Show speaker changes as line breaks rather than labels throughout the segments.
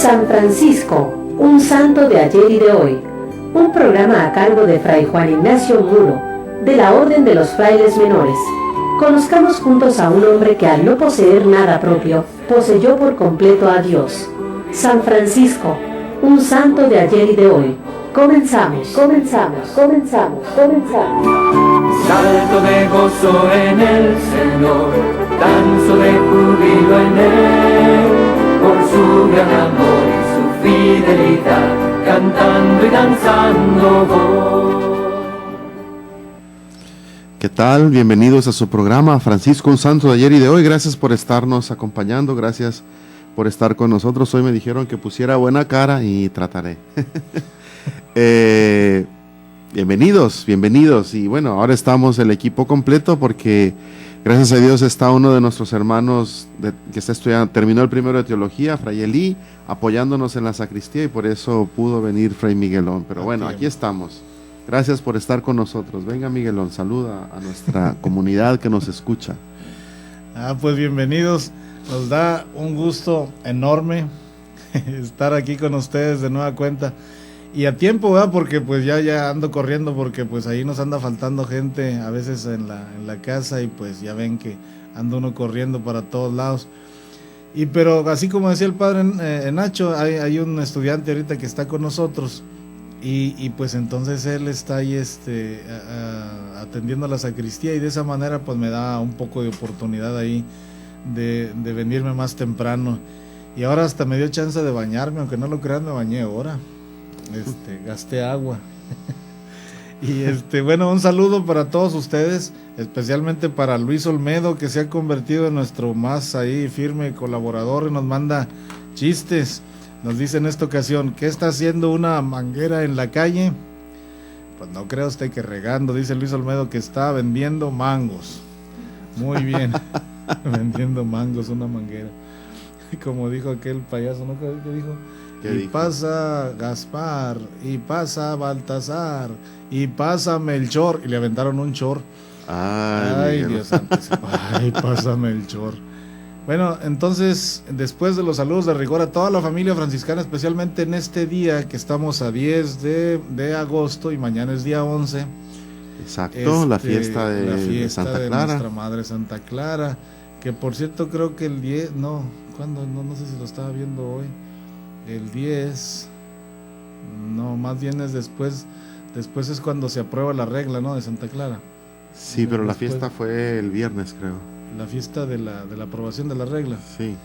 San Francisco, un santo de ayer y de hoy. Un programa a cargo de Fray Juan Ignacio Muro, de la Orden de los Frailes Menores. Conozcamos juntos a un hombre que al no poseer nada propio, poseyó por completo a Dios. San Francisco, un santo de ayer y de hoy. Comenzamos.
Salto de gozo en el Señor, danzo de júbilo en Él, por su gran amor y su fidelidad, cantando y danzando voy.
¿Qué tal? Bienvenidos a su programa Francisco, un santo de ayer y de hoy. Gracias por estarnos acompañando, gracias por estar con nosotros. Hoy me dijeron que pusiera buena cara y trataré. Bienvenidos. Y bueno, ahora estamos el equipo completo porque gracias a Dios está uno de nuestros hermanos que está estudiando, terminó el primero de teología, Fray Elí, apoyándonos en la sacristía y por eso pudo venir Fray Miguelón. Pero bueno, aquí estamos. Gracias por estar con nosotros. Venga, Miguelón, saluda a nuestra comunidad que nos escucha.
Pues bienvenidos. Nos da un gusto enorme estar aquí con ustedes de nueva cuenta. Y a tiempo, ¿verdad? Porque pues ya ando corriendo porque pues ahí nos anda faltando gente a veces en la casa y pues ya ven que anda uno corriendo para todos lados. Pero así como decía el padre Nacho, hay un estudiante ahorita que está con nosotros y pues entonces él está ahí atendiendo a la sacristía y de esa manera pues me da un poco de oportunidad ahí de venirme más temprano. Y ahora hasta me dio chance de bañarme, aunque no lo crean, me bañé ahora. Gasté agua. Y bueno, un saludo para todos ustedes, especialmente para Luis Olmedo, que se ha convertido en nuestro más ahí firme colaborador y nos manda chistes. Nos dice en esta ocasión, ¿qué está haciendo una manguera en la calle? Pues no crea usted que regando, dice Luis Olmedo, que está vendiendo mangos. Muy bien. Vendiendo mangos, una manguera. Como dijo aquel payaso, ¿no? ¿Qué dijo? Y pasa Gaspar, y pasa Baltasar, y pasa Melchor, y le aventaron un chor. Ay, Dios santo. Ay, pasa Melchor. Bueno, entonces, después de los saludos de rigor a toda la familia franciscana, especialmente en este día que estamos a 10 de agosto y mañana es día 11.
Exacto, la fiesta de Santa Clara.
Nuestra Madre Santa Clara, que por cierto creo que el 10, no sé si lo estaba viendo hoy. El 10, no, más bien es después es cuando se aprueba la regla, ¿no? De Santa Clara.
Sí, pero la fiesta fue el viernes, creo.
La fiesta de la aprobación de la regla.
Sí.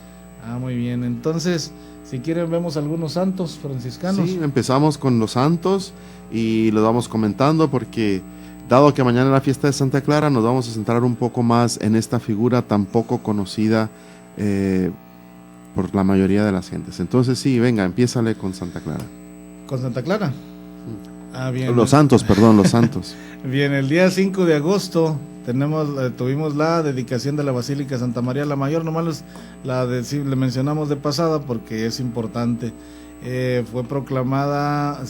Muy bien, entonces, si quieren vemos algunos santos franciscanos.
Sí, empezamos con los santos y los vamos comentando porque, dado que mañana es la fiesta de Santa Clara, nos vamos a centrar un poco más en esta figura tan poco conocida por la mayoría de las gentes. Entonces sí, venga, empiézale con Santa Clara.
¿Con Santa Clara? Bien.
Los santos.
Bien, el día 5 de agosto tuvimos la dedicación de la Basílica Santa María la Mayor, nomás le mencionamos de pasada porque es importante. Fue proclamada,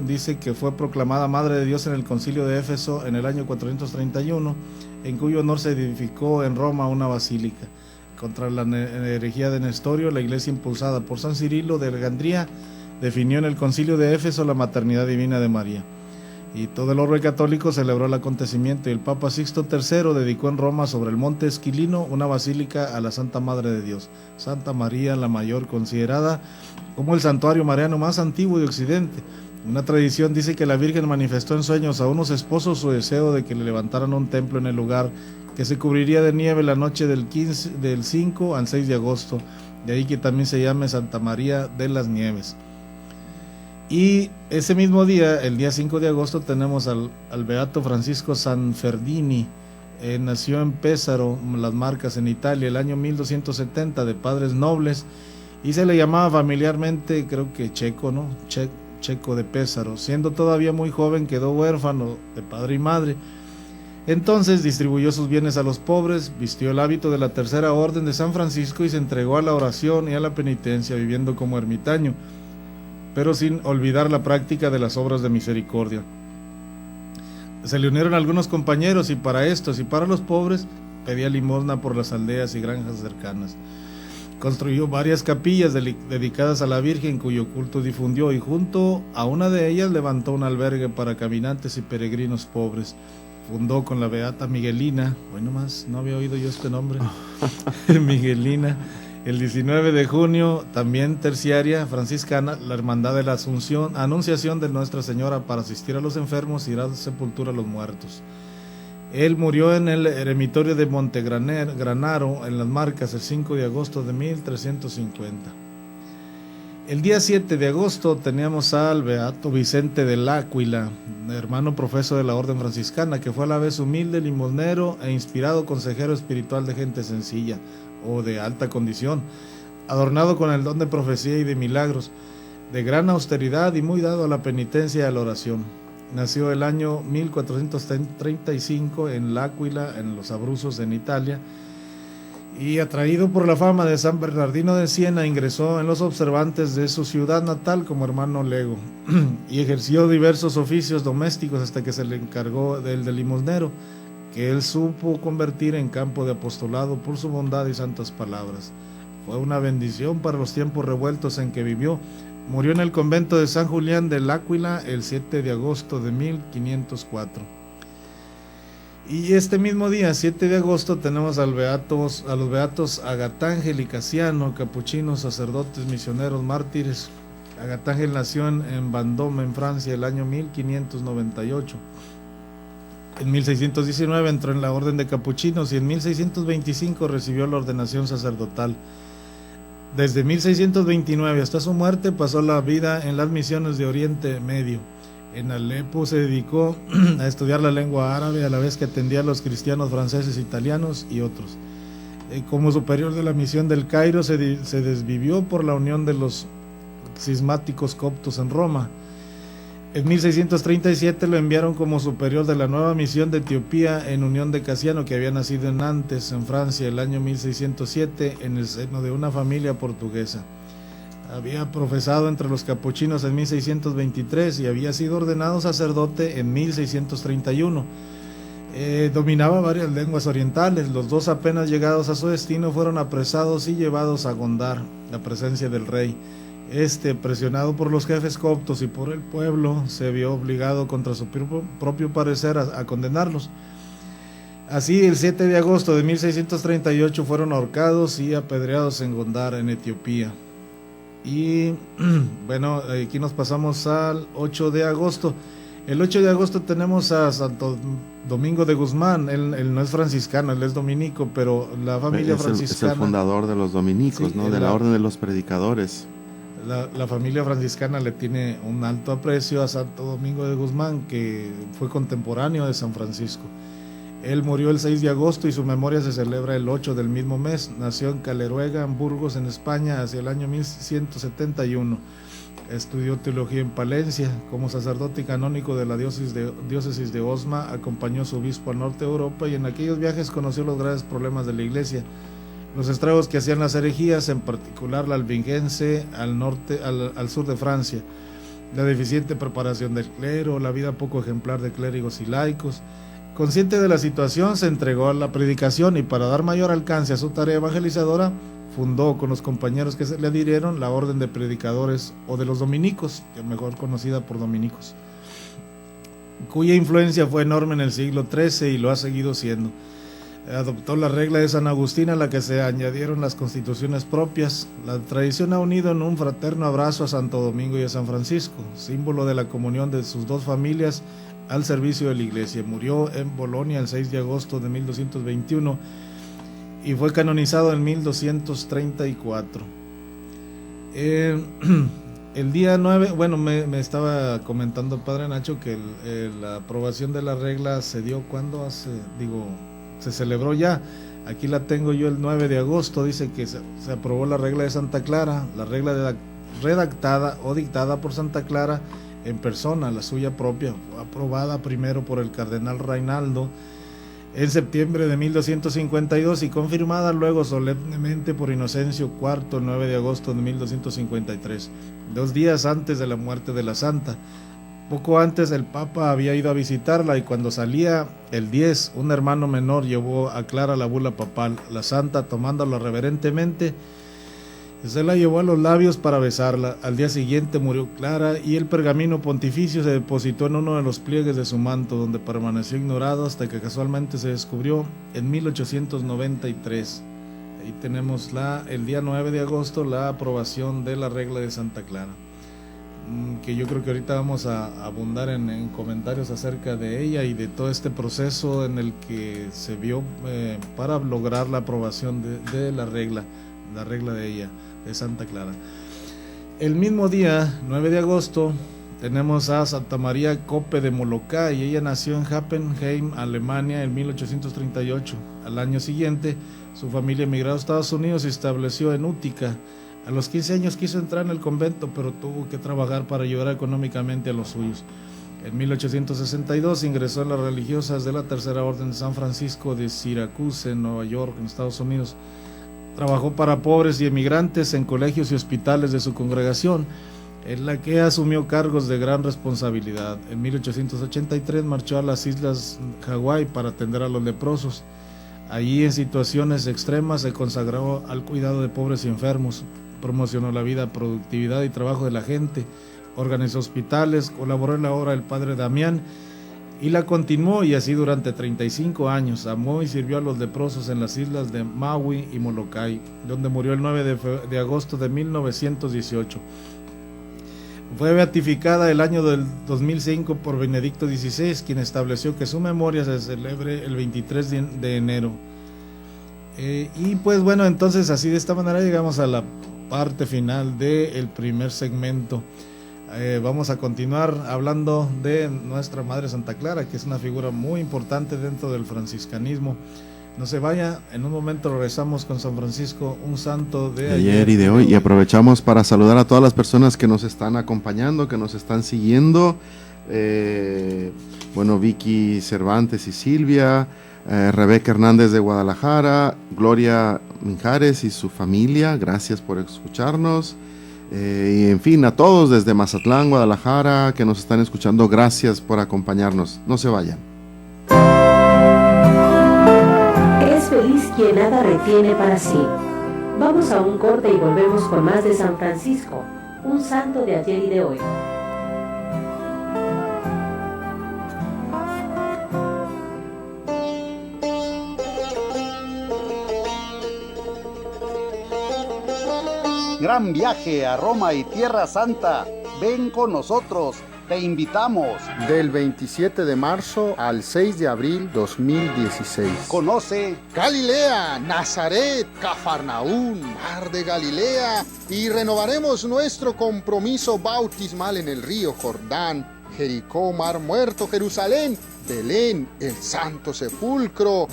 dice que fue proclamada Madre de Dios en el Concilio de Éfeso en el año 431, en cuyo honor se edificó en Roma una basílica. Contra la herejía de Nestorio, la iglesia impulsada por San Cirilo de Alejandría definió en el Concilio de Éfeso la maternidad divina de María. Y todo el orbe católico celebró el acontecimiento y el Papa Sixto III dedicó en Roma sobre el monte Esquilino una basílica a la Santa Madre de Dios, Santa María la Mayor, considerada como el santuario mariano más antiguo de Occidente. Una tradición dice que la Virgen manifestó en sueños a unos esposos su deseo de que le levantaran un templo en el lugar, que se cubriría de nieve la noche del 5 al 6 de agosto, de ahí que también se llame Santa María de las Nieves. Y ese mismo día, el día 5 de agosto, tenemos al beato Francisco Sanferdini. Nació en Pesaro, las Marcas, en Italia, el año 1270, de padres nobles, y se le llamaba familiarmente, creo que Checo, ¿no? Checo de Pesaro. Siendo todavía muy joven, quedó huérfano de padre y madre. Entonces distribuyó sus bienes a los pobres, vistió el hábito de la Tercera Orden de San Francisco y se entregó a la oración y a la penitencia, viviendo como ermitaño, pero sin olvidar la práctica de las obras de misericordia. Se le unieron algunos compañeros y para estos y para los pobres pedía limosna por las aldeas y granjas cercanas. Construyó varias capillas dedicadas a la Virgen, cuyo culto difundió, y junto a una de ellas levantó un albergue para caminantes y peregrinos pobres. Fundó con la beata Miguelina, bueno más, no había oído yo este nombre, Miguelina, el 19 de junio, también terciaria franciscana, la Hermandad de la Anunciación de Nuestra Señora para asistir a los enfermos y dar sepultura a los muertos. Él murió en el eremitorio de Montegranaro, en Las Marcas, el 5 de agosto de 1350. El día 7 de agosto teníamos al beato Vicente del Áquila, hermano profeso de la Orden Franciscana, que fue a la vez humilde, limosnero e inspirado consejero espiritual de gente sencilla o de alta condición, adornado con el don de profecía y de milagros, de gran austeridad y muy dado a la penitencia y a la oración. Nació el año 1435 en L'Aquila, en los Abruzos, en Italia, y atraído por la fama de San Bernardino de Siena, ingresó en los observantes de su ciudad natal como hermano lego y ejerció diversos oficios domésticos hasta que se le encargó del de limosnero, que él supo convertir en campo de apostolado por su bondad y santas palabras. Fue una bendición para los tiempos revueltos en que vivió. Murió en el convento de San Julián del Áquila el 7 de agosto de 1504. Y este mismo día, 7 de agosto, tenemos a los beatos Agatángel y Casiano, capuchinos, sacerdotes, misioneros, mártires. Agatángel nació en Vendôme, en Francia, el año 1598. En 1619 entró en la orden de capuchinos y en 1625 recibió la ordenación sacerdotal. Desde 1629 hasta su muerte pasó la vida en las misiones de Oriente Medio. En Alepo se dedicó a estudiar la lengua árabe a la vez que atendía a los cristianos franceses, italianos y otros. Como superior de la misión del Cairo se desvivió por la unión de los cismáticos coptos en Roma. En 1637 lo enviaron como superior de la nueva misión de Etiopía en unión de Casiano, que había nacido en Nantes, en Francia, el año 1607, en el seno de una familia portuguesa. Había profesado entre los capuchinos en 1623 y había sido ordenado sacerdote en 1631. Dominaba varias lenguas orientales. Los dos apenas llegados a su destino fueron apresados y llevados a Gondar, la presencia del rey. Presionado por los jefes coptos y por el pueblo, se vio obligado contra su propio parecer a condenarlos. Así, el 7 de agosto de 1638 fueron ahorcados y apedreados en Gondar, en Etiopía. Y bueno, aquí nos pasamos al 8 de agosto. El 8 de agosto tenemos a Santo Domingo de Guzmán. Él no es franciscano, él es dominico, pero la familia franciscana...
Es el fundador de los dominicos, sí, ¿no? De la Orden de los Predicadores.
La familia franciscana le tiene un alto aprecio a Santo Domingo de Guzmán, que fue contemporáneo de San Francisco. Él murió el 6 de agosto y su memoria se celebra el 8 del mismo mes. Nació en Caleruega, en Burgos, en España, hacia el año 1171. Estudió teología en Palencia. Como sacerdote y canónico de la diócesis de Osma, acompañó a su obispo al norte de Europa y en aquellos viajes conoció los graves problemas de la iglesia, los estragos que hacían las herejías, en particular la albigense al sur de Francia, la deficiente preparación del clero, la vida poco ejemplar de clérigos y laicos. Consciente de la situación, se entregó a la predicación y para dar mayor alcance a su tarea evangelizadora, fundó con los compañeros que se le adhirieron la Orden de Predicadores o de los Dominicos, que mejor conocida por dominicos, cuya influencia fue enorme en el siglo XIII y lo ha seguido siendo. Adoptó la regla de San Agustín, a la que se añadieron las constituciones propias. La tradición ha unido en un fraterno abrazo a Santo Domingo y a San Francisco, símbolo de la comunión de sus dos familias al servicio de la iglesia. Murió en Bolonia el 6 de agosto de 1221 y fue canonizado en 1234. El día 9, bueno, me estaba comentando el Padre Nacho que la aprobación de la regla se dio cuando se celebró ya. Aquí la tengo yo el 9 de agosto, dice que se aprobó la regla de Santa Clara, la regla redactada o dictada por Santa Clara en persona, la suya propia, fue aprobada primero por el cardenal Reinaldo en septiembre de 1252 y confirmada luego solemnemente por Inocencio IV el 9 de agosto de 1253, 2 días antes de la muerte de la santa. Poco antes el Papa había ido a visitarla y cuando salía el 10, un hermano menor llevó a Clara la bula papal. La santa, tomándola reverentemente, Se la llevó a los labios para besarla. Al día siguiente murió Clara y el pergamino pontificio se depositó en uno de los pliegues de su manto, donde permaneció ignorado hasta que casualmente se descubrió en 1893. Ahí tenemos el día 9 de agosto la aprobación de la regla de Santa Clara, que yo creo que ahorita vamos a abundar en comentarios acerca de ella y de todo este proceso en el que se vio para lograr la aprobación de la regla de ella, de Santa Clara. El mismo día, 9 de agosto, tenemos a Santa María Cope de Molokai. Ella nació en Happenheim, Alemania, en 1838. Al año siguiente, su familia emigró a Estados Unidos y se estableció en Útica. A los 15 años quiso entrar en el convento, pero tuvo que trabajar para ayudar económicamente a los suyos. En 1862 ingresó en las religiosas de la Tercera Orden de San Francisco de Syracuse, en Nueva York, en Estados Unidos. Trabajó para pobres y emigrantes en colegios y hospitales de su congregación, en la que asumió cargos de gran responsabilidad. En 1883 marchó a las islas Hawái para atender a los leprosos. Allí, en situaciones extremas, se consagró al cuidado de pobres y enfermos, promocionó la vida, productividad y trabajo de la gente, organizó hospitales, colaboró en la obra del Padre Damián y la continuó, y así durante 35 años. Amó y sirvió a los leprosos en las islas de Maui y Molokai, donde murió el 9 de agosto de 1918. Fue beatificada el año del 2005 por Benedicto XVI, quien estableció que su memoria se celebre el 23 de enero. Y pues bueno, entonces así de esta manera llegamos a la parte final del primer segmento. Vamos a continuar hablando de nuestra Madre Santa Clara, que es una figura muy importante dentro del franciscanismo. No se vaya, en un momento regresamos con San Francisco, un santo de
ayer y de hoy. Y aprovechamos para saludar a todas las personas que nos están acompañando, que nos están siguiendo. Bueno, Vicky Cervantes y Silvia, Rebeca Hernández de Guadalajara, Gloria Minjares y su familia, gracias por escucharnos. Y en fin, a todos desde Mazatlán, Guadalajara, que nos están escuchando, gracias por acompañarnos. No se vayan.
Es feliz quien nada retiene para sí. Vamos a un corte y volvemos con más de San Francisco, un santo de ayer y de hoy.
Gran viaje a Roma y Tierra Santa. Ven con nosotros, te invitamos.
Del 27 de marzo al 6 de abril 2016.
Conoce
Galilea, Nazaret, Cafarnaún, Mar de Galilea, y renovaremos nuestro compromiso bautismal en el río Jordán, Jericó, Mar Muerto, Jerusalén, Belén, el Santo Sepulcro.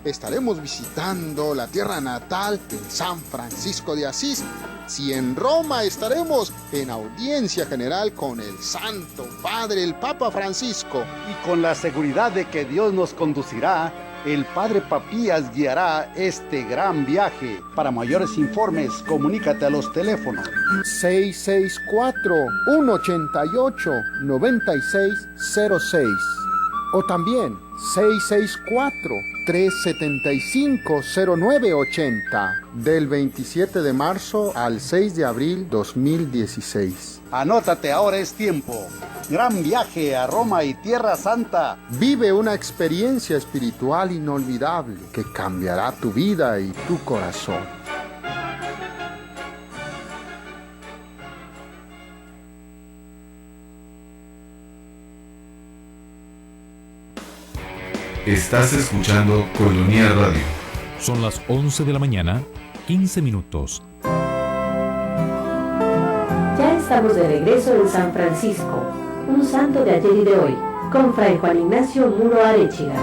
Estaremos visitando la tierra natal de San Francisco de Asís. Si en Roma, estaremos en audiencia general con el Santo Padre, el Papa Francisco.
Y con la seguridad de que Dios nos conducirá, el Padre Papías guiará este gran viaje. Para mayores informes, comunícate a los teléfonos
664-188-9606 o también 664-375-0980 del 27 de marzo al 6 de abril 2016.
Anótate, ahora es tiempo. Gran viaje a Roma y Tierra Santa.
Vive una experiencia espiritual inolvidable que cambiará tu vida y tu corazón.
Estás escuchando Colonia Radio.
Son las 11 de la mañana, 15 minutos.
Ya estamos de regreso en San Francisco, un santo de ayer y de hoy, con Fray Juan Ignacio Muro Arechiga.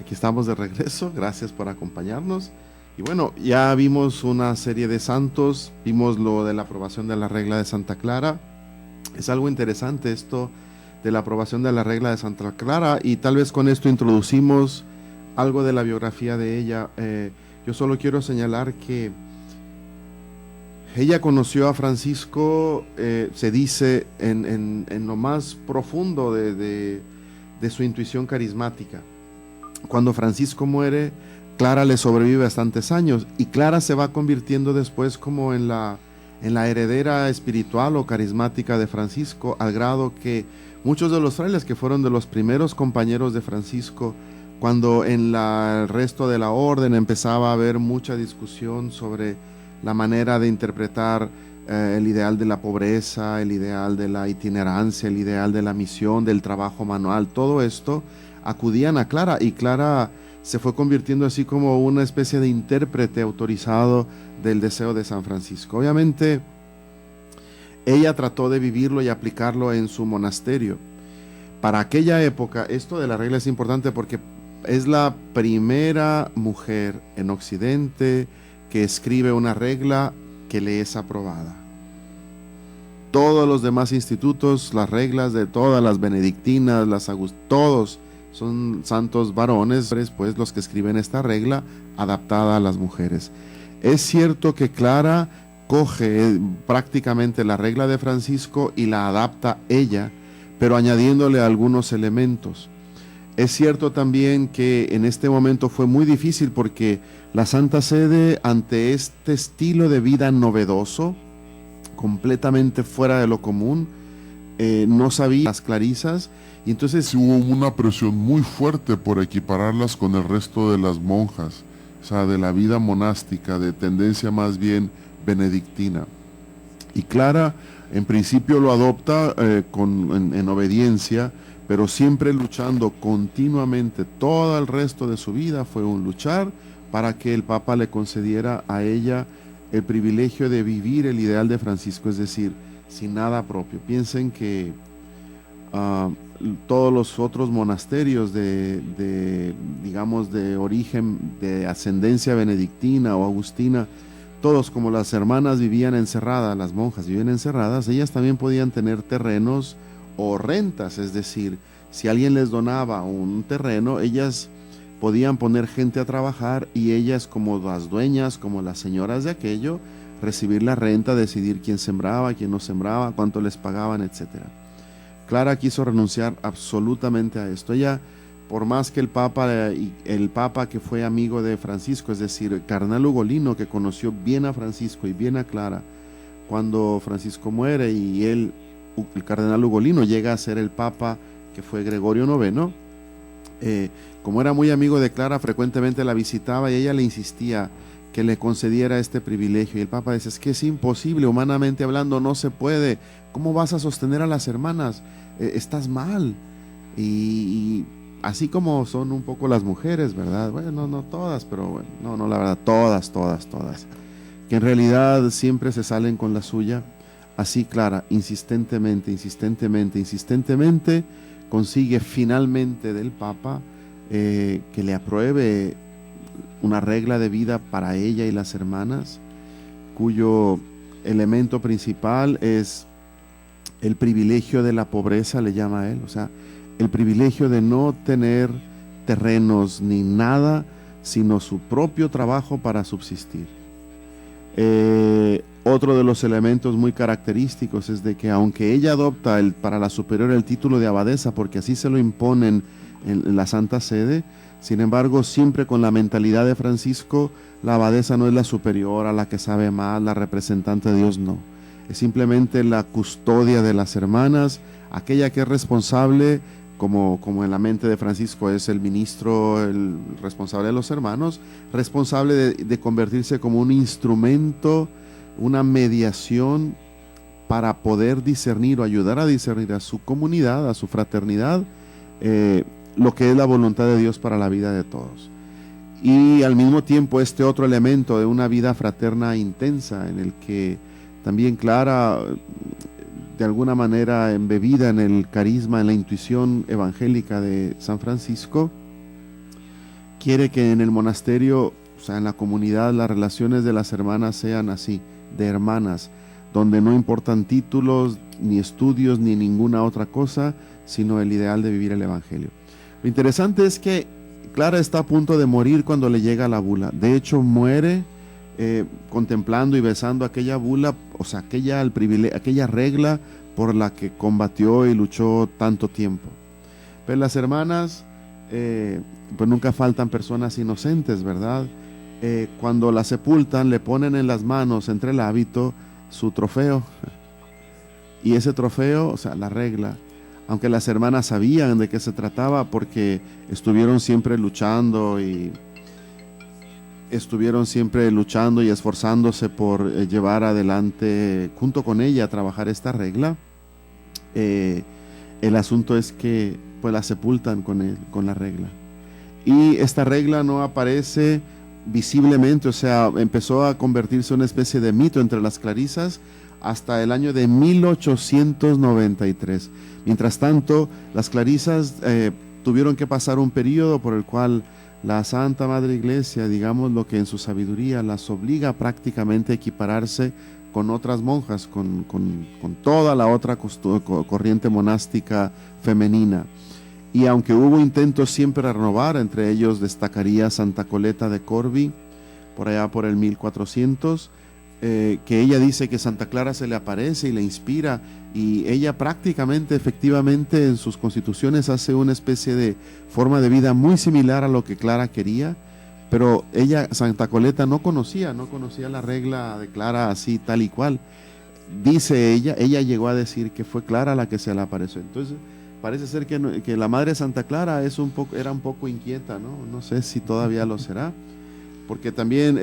Aquí estamos de regreso, gracias por acompañarnos. Y bueno, ya vimos una serie de santos, vimos lo de la aprobación de la regla de Santa Clara. Es algo interesante esto de la aprobación de la regla de Santa Clara, y tal vez con esto introducimos algo de la biografía de ella. Yo solo quiero señalar que ella conoció a Francisco, se dice, en lo más profundo de de su intuición carismática. Cuando Francisco muere, Clara le sobrevive bastantes años y Clara se va convirtiendo después como en la heredera espiritual o carismática de Francisco, al grado que muchos de los frailes que fueron de los primeros compañeros de Francisco, cuando en el resto de la orden empezaba a haber mucha discusión sobre la manera de interpretar el ideal de la pobreza, el ideal de la itinerancia, el ideal de la misión, del trabajo manual, todo esto, acudían a Clara, y Clara se fue convirtiendo así como una especie de intérprete autorizado del deseo de San Francisco. Obviamente, ella trató de vivirlo y aplicarlo en su monasterio. Para aquella época, esto de la regla es importante porque es la primera mujer en Occidente que escribe una regla que le es aprobada. Todos los demás institutos, las reglas de todas las benedictinas, todos son santos varones, pues los que escriben esta regla adaptada a las mujeres. Es cierto que Clara coge prácticamente la regla de Francisco y la adapta ella, pero añadiéndole algunos elementos. Es cierto también que en este momento fue muy difícil porque la Santa Sede, ante este estilo de vida novedoso, completamente fuera de lo común, no sabía las clarisas, y entonces
sí hubo una presión muy fuerte por equipararlas con el resto de las monjas, o sea, de la vida monástica, de tendencia más bien benedictina. Y Clara en principio lo adopta en obediencia, pero siempre luchando continuamente. Todo el resto de su vida fue un luchar para que el Papa le concediera a ella el privilegio de vivir el ideal de Francisco, es decir, sin nada propio. Piensen que todos los otros monasterios digamos, de origen, de ascendencia benedictina o agustina, todos, como las hermanas vivían encerradas, las monjas vivían encerradas, ellas también podían tener terrenos o rentas, es decir, si alguien les donaba un terreno, ellas podían poner gente a trabajar y ellas, como las dueñas, como las señoras de aquello, recibir la renta, decidir quién sembraba, quién no sembraba, cuánto les pagaban, etc. Clara quiso renunciar absolutamente a esto. Ella, por más que el Papa que fue amigo de Francisco, es decir, el cardenal Ugolino, que conoció bien a Francisco y bien a Clara, cuando Francisco muere y el cardenal Ugolino llega a ser el Papa que fue Gregorio IX, como era muy amigo de Clara, frecuentemente la visitaba y ella le insistía que le concediera este privilegio, y el Papa decía: es que es imposible, humanamente hablando no se puede, ¿cómo vas a sostener a las hermanas? Estás mal. Y así como son un poco las mujeres, ¿verdad? Bueno, no todas, pero bueno, no, la verdad, todas, que en realidad siempre se salen con la suya. Así Clara, insistentemente, consigue finalmente del Papa que le apruebe una regla de vida para ella y las hermanas, cuyo elemento principal es el privilegio de la pobreza, le llama a él, o sea, el privilegio de no tener terrenos ni nada, sino su propio trabajo para subsistir. Otro de los elementos muy característicos es de que, aunque ella adopta para la superior el título de abadesa, porque así se lo imponen en la Santa Sede, sin embargo, siempre con la mentalidad de Francisco, la abadesa no es la superior, a la que sabe más, la representante de Dios, no. Es simplemente la custodia de las hermanas, aquella que es responsable, como en la mente de Francisco es el ministro, el responsable de los hermanos, responsable de convertirse como un instrumento, una mediación para poder discernir o ayudar a discernir a su comunidad, a su fraternidad, lo que es la voluntad de Dios para la vida de todos. Y al mismo tiempo este otro elemento de una vida fraterna intensa, en el que también Clara, de alguna manera embebida en el carisma, en la intuición evangélica de San Francisco, quiere que en el monasterio, o sea, en la comunidad, las relaciones de las hermanas sean así, de hermanas, donde no importan títulos, ni estudios, ni ninguna otra cosa, sino el ideal de vivir el evangelio. Lo interesante es que Clara está a punto de morir cuando le llega la bula. De hecho, muere contemplando y besando aquella bula, o sea, aquella regla por la que combatió y luchó tanto tiempo.
Pero las hermanas, pues nunca faltan personas inocentes, ¿verdad? Cuando la sepultan, le ponen en las manos, entre el hábito, su trofeo. Y ese trofeo, o sea, la regla, aunque las hermanas sabían de qué se trataba, porque estuvieron siempre luchando y esforzándose por llevar adelante junto con ella trabajar esta regla, el asunto es que pues la sepultan con la regla. Y esta regla no aparece visiblemente, o sea, empezó a convertirse en una especie de mito entre las clarisas hasta el año de 1893. Mientras tanto, las clarisas tuvieron que pasar un periodo por el cual la Santa Madre Iglesia, digamos lo que en su sabiduría las obliga prácticamente a equipararse con otras monjas, con toda la otra corriente monástica femenina. Y aunque hubo intentos siempre de renovar, entre ellos destacaría Santa Coleta de Corbie, por allá por el 1400, que ella dice que Santa Clara se le aparece y le inspira, y ella prácticamente, efectivamente, en sus constituciones hace una especie de forma de vida muy similar a lo que Clara quería, pero ella, Santa Coleta, no conocía la regla de Clara así, tal y cual. Dice ella llegó a decir que fue Clara la que se le apareció. Entonces, parece ser que la Madre Santa Clara era un poco inquieta, ¿no? No sé si todavía lo será, porque también,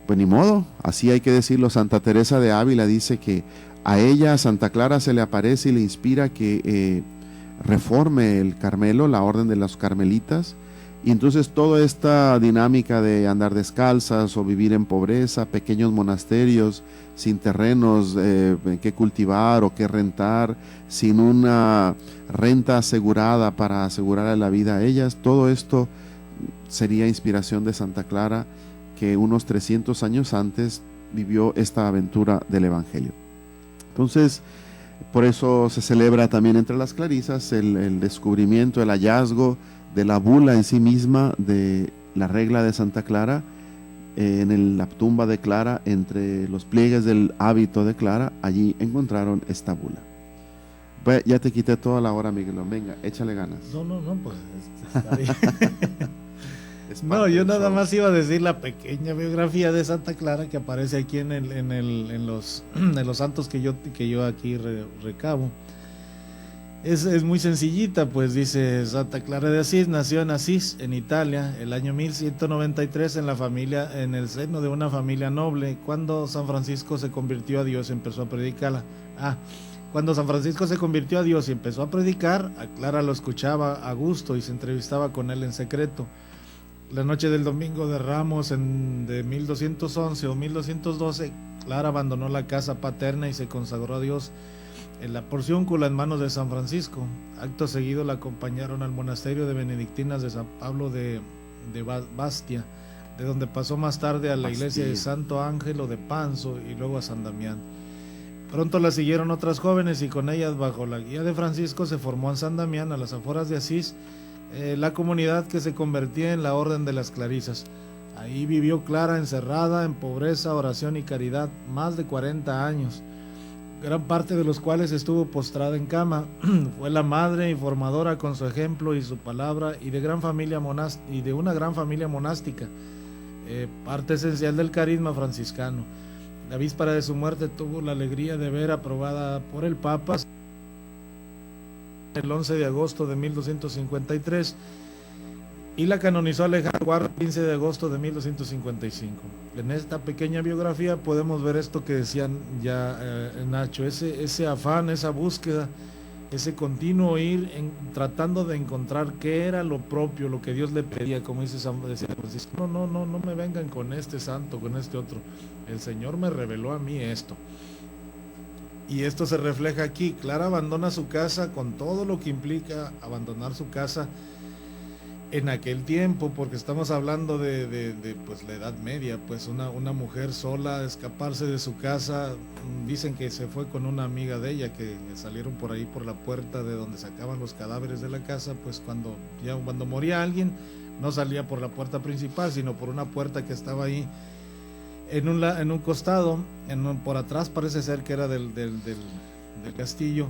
pues ni modo, así hay que decirlo. Santa Teresa de Ávila dice que a ella, Santa Clara, se le aparece y le inspira que reforme el Carmelo, la orden de los carmelitas, y entonces toda esta dinámica de andar descalzas o vivir en pobreza, pequeños monasterios, sin terrenos que cultivar o que rentar, sin una renta asegurada para asegurarle la vida a ellas, todo esto sería inspiración de Santa Clara, que unos 300 años antes vivió esta aventura del Evangelio. Entonces, por eso se celebra también entre las clarisas el descubrimiento, el hallazgo de la bula en sí misma de la regla de Santa Clara. En la tumba de Clara, entre los pliegues del hábito de Clara, allí encontraron esta bula. Pues ya te quité toda la hora, Miguelón. Venga, échale ganas.
No, pues está bien. No, yo nada más iba a decir la pequeña biografía de Santa Clara que aparece aquí en los santos que yo aquí recabo. Es muy sencillita, pues dice: Santa Clara de Asís nació en Asís, en Italia, el año 1193 en el seno de una familia noble. Cuando San Francisco se convirtió a Dios, empezó a predicarla. Cuando San Francisco se convirtió a Dios y empezó a predicar, a Clara lo escuchaba a gusto y se entrevistaba con él en secreto. La noche del Domingo de Ramos de 1211 o 1212, Clara abandonó la casa paterna y se consagró a Dios en la porciúncula en manos de San Francisco. Acto seguido la acompañaron al monasterio de benedictinas de San Pablo de Bastia, de donde pasó más tarde a la iglesia de Santo Ángelo de Panzo y luego a San Damián. Pronto la siguieron otras jóvenes y con ellas, bajo la guía de Francisco, se formó en San Damián, a las afueras de Asís, la comunidad que se convertía en la Orden de las Clarisas. Ahí vivió Clara encerrada en pobreza, oración y caridad más de 40 años, gran parte de los cuales estuvo postrada en cama. Fue la madre y formadora con su ejemplo y su palabra y de una gran familia monástica, parte esencial del carisma franciscano. La víspera de su muerte tuvo la alegría de ver aprobada por el Papa el 11 de agosto de 1253 y la canonizó Alejandro IV el 15 de agosto de 1255. En esta pequeña biografía podemos ver esto que decían ya Nacho, ese afán, esa búsqueda, ese continuo ir tratando de encontrar qué era lo propio, lo que Dios le pedía, como decía Francisco. No me vengan con este santo, con este otro. El Señor me reveló a mí esto. Y esto se refleja aquí. Clara abandona su casa con todo lo que implica abandonar su casa en aquel tiempo, porque estamos hablando de pues la Edad Media, pues una mujer sola, escaparse de su casa. Dicen que se fue con una amiga de ella, que salieron por ahí por la puerta de donde sacaban los cadáveres de la casa, pues cuando moría alguien, no salía por la puerta principal, sino por una puerta que estaba ahí en un costado, por atrás, parece ser que era del castillo,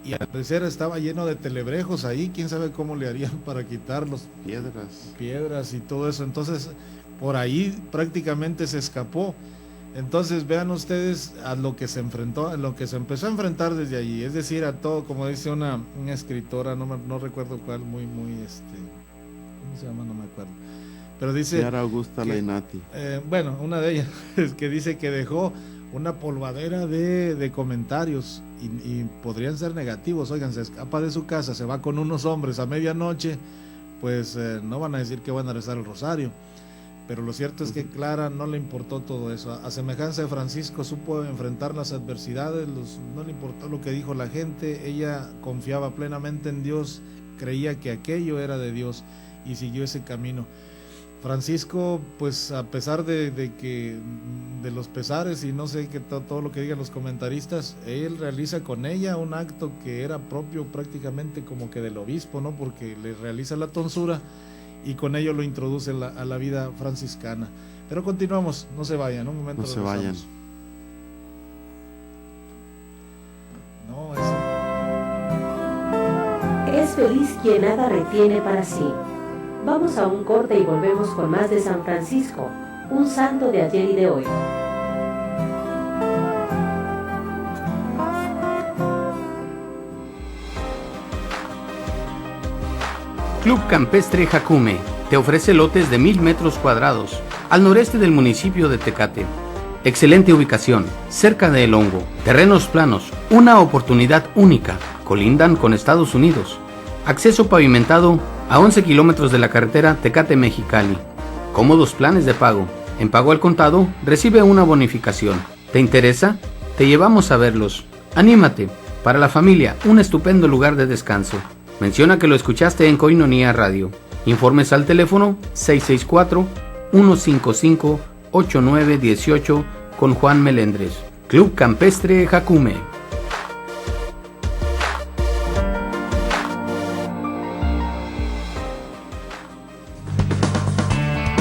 y al parecer estaba lleno de telebrejos ahí, quién sabe cómo le harían para quitarlos. Piedras y todo eso, entonces por ahí prácticamente se escapó. Entonces vean ustedes a lo que se enfrentó, a lo que se empezó a enfrentar desde allí, es decir, a todo, como dice una escritora, no recuerdo cuál, muy, ¿cómo se llama? No me acuerdo. Pero dice...
Chiara Augusta Leinati.
Bueno, una de ellas, es que dice que dejó una polvadera de comentarios y podrían ser negativos. Oigan, se escapa de su casa, se va con unos hombres a medianoche, pues no van a decir que van a rezar el rosario. Pero lo cierto es que Clara no le importó todo eso. A semejanza de Francisco, supo enfrentar las adversidades, no le importó lo que dijo la gente. Ella confiaba plenamente en Dios, creía que aquello era de Dios y siguió ese camino. Francisco, pues a pesar de los pesares y no sé qué todo lo que digan los comentaristas, él realiza con ella un acto que era propio prácticamente como que del obispo, ¿no? Porque le realiza la tonsura y con ello lo introduce a la vida franciscana. Pero continuamos, no se vayan, un momento.
No se vayan.
Es feliz quien nada retiene para sí. Vamos a un corte y volvemos con más de San Francisco, un santo de ayer y de hoy.
Club Campestre Jacume te ofrece lotes de 1000 metros cuadrados al noreste del municipio de Tecate. Excelente ubicación, cerca de El Hongo, terrenos planos, una oportunidad única, colindan con Estados Unidos. Acceso pavimentado a 11 kilómetros de la carretera Tecate-Mexicali. Cómodos planes de pago. En pago al contado, recibe una bonificación. ¿Te interesa? Te llevamos a verlos. Anímate. Para la familia, un estupendo lugar de descanso. Menciona que lo escuchaste en Koinonia Radio. Informes al teléfono 664-155-8918 con Juan Melendres. Club Campestre Jacume.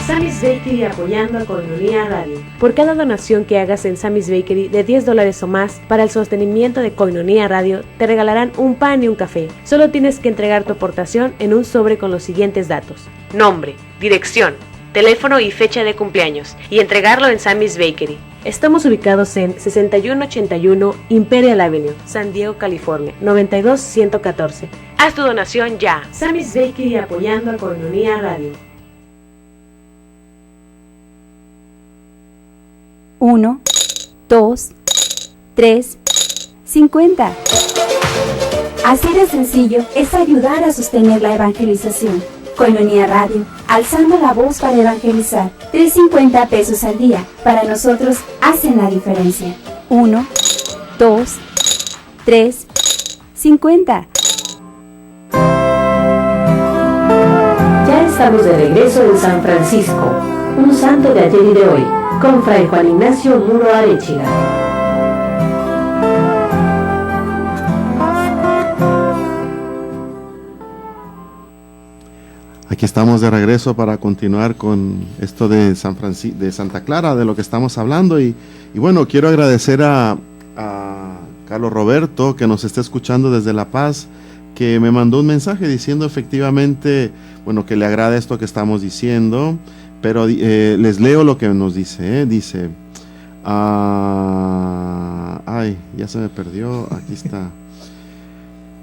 Sammy's Bakery apoyando a Koinonia Radio. Por cada donación que hagas en Sammy's Bakery de $10 o más para el sostenimiento de Koinonia Radio, te regalarán un pan y un café. Solo tienes que entregar tu aportación en un sobre con los siguientes datos: nombre, dirección, teléfono y fecha de cumpleaños, y entregarlo en Sammy's Bakery. Estamos ubicados en 6181 Imperial Avenue, San Diego, California, 92114. Haz tu donación ya. Sammy's Bakery apoyando a Koinonia Radio.
1, 2, 3, 50. Así de sencillo es ayudar a sostener la evangelización. Koinonia Radio, alzando la voz para evangelizar. 3.50 pesos al día, para nosotros hacen la diferencia. 1, 2, 3, 50.
Ya estamos de regreso en San Francisco, un santo de ayer y de hoy, con Fray Juan Ignacio Muro Arechiga.
Aquí estamos de regreso para continuar con esto de de Santa Clara, de lo que estamos hablando. Y bueno, quiero agradecer a Carlos Roberto, que nos está escuchando desde La Paz, que me mandó un mensaje diciendo efectivamente, bueno, que le agrada esto que estamos diciendo. Pero les leo lo que nos dice, dice, ay, ya se me perdió, aquí está.